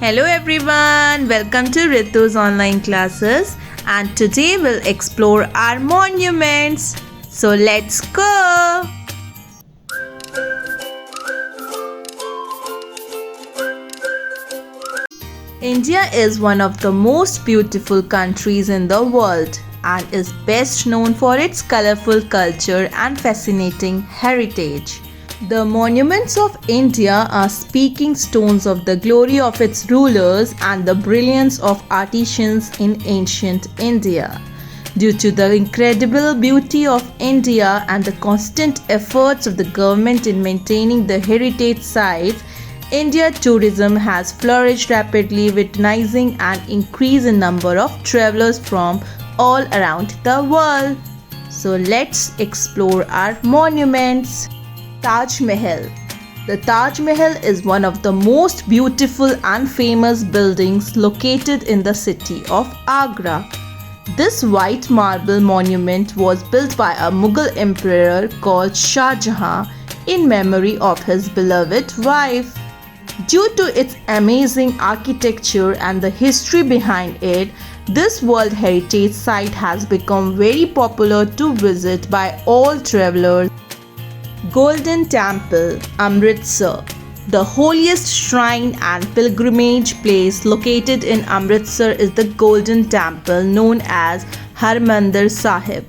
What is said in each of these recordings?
Hello everyone, welcome to Ritu's online classes, and today we'll explore our monuments. So let's go! India is one of the most beautiful countries in the world and is best known for its colorful culture and fascinating heritage. The monuments of India are speaking stones of the glory of its rulers and the brilliance of artisans in ancient India. Due to the incredible beauty of India and the constant efforts of the government in maintaining the heritage sites, India tourism has flourished rapidly, witnessing an increase in number of travelers from all around the world. So let's explore our monuments. Taj Mahal. The Taj Mahal is one of the most beautiful and famous buildings located in the city of Agra. This white marble monument was built by a Mughal emperor called Shah Jahan in memory of his beloved wife. Due to its amazing architecture and the history behind it, this World Heritage Site has become very popular to visit by all travelers. Golden Temple, Amritsar. The holiest shrine and pilgrimage place located in Amritsar is the Golden Temple known as Harmandir Sahib.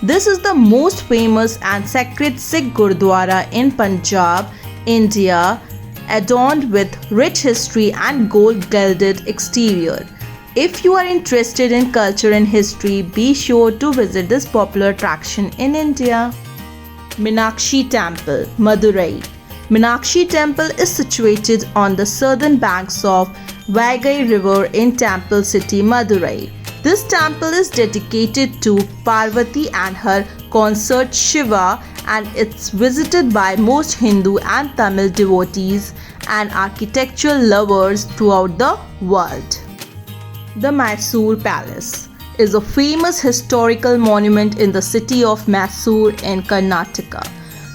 This is the most famous and sacred Sikh Gurdwara in Punjab, India, adorned with rich history and gold-gilded exterior. If you are interested in culture and history, be sure to visit this popular attraction in India. Meenakshi Temple, Madurai. Meenakshi Temple is situated on the southern banks of Vaigai River in Temple City, Madurai. This temple is dedicated to Parvati and her consort Shiva, and it's visited by most Hindu and Tamil devotees and architectural lovers throughout the world. The Mysore Palace is a famous historical monument in the city of Mysore in Karnataka.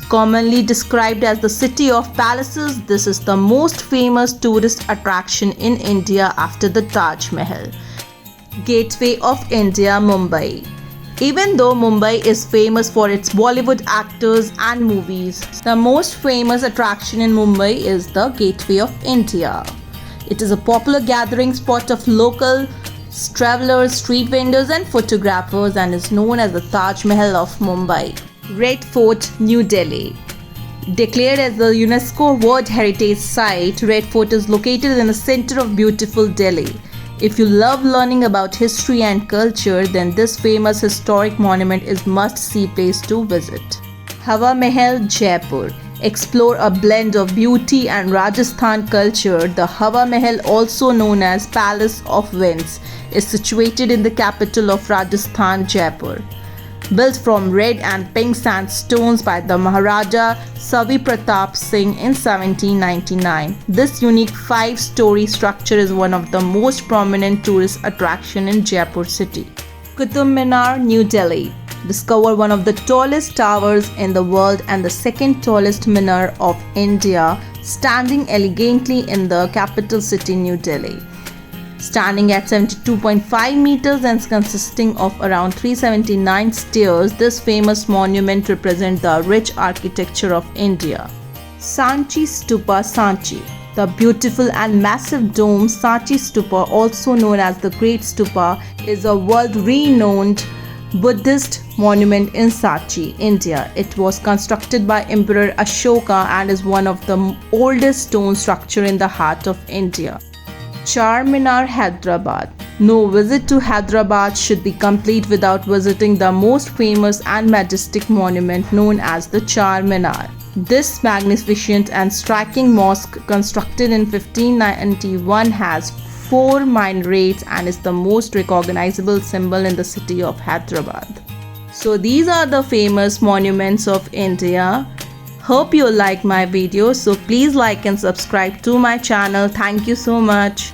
Commonly described as the city of palaces, this is the most famous tourist attraction in India after the Taj Mahal. Gateway of India, Mumbai. Even though Mumbai is famous for its Bollywood actors and movies, the most famous attraction in Mumbai is the Gateway of India. It is a popular gathering spot of local travelers, street vendors and photographers, and is known as the Taj Mahal of Mumbai. Red Fort, New Delhi. Declared as the UNESCO World Heritage Site, Red Fort is located in the center of beautiful Delhi. If you love learning about history and culture, then this famous historic monument is must-see place to visit. Hawa Mahal, Jaipur. Explore a blend of beauty and Rajasthan culture. The Hawa Mahal, also known as Palace of Winds, is situated in the capital of Rajasthan, Jaipur. Built from red and pink sandstones by the Maharaja Savi Pratap Singh in 1799. This unique 5-story structure is one of the most prominent tourist attractions in Jaipur city. Qutub Minar, New Delhi. Discover one of the tallest towers in the world and the second tallest minar of India, standing elegantly in the capital city, New Delhi. Standing at 72.5 meters and consisting of around 379 stairs, this famous monument represents the rich architecture of India. Sanchi Stupa, Sanchi. The beautiful and massive dome Sanchi Stupa, also known as the Great Stupa, is a world-renowned Buddhist monument in Sanchi, India. It was constructed by Emperor Ashoka and is one of the oldest stone structure in the heart of India. Charminar, Hyderabad. No visit to Hyderabad should be complete without visiting the most famous and majestic monument known as the Charminar. This magnificent and striking mosque, constructed in 1591, has 4 minarets and is the most recognizable symbol in the city of Hyderabad. So these are the famous monuments of India. Hope you like my video, so please like and subscribe to my channel. Thank you so much.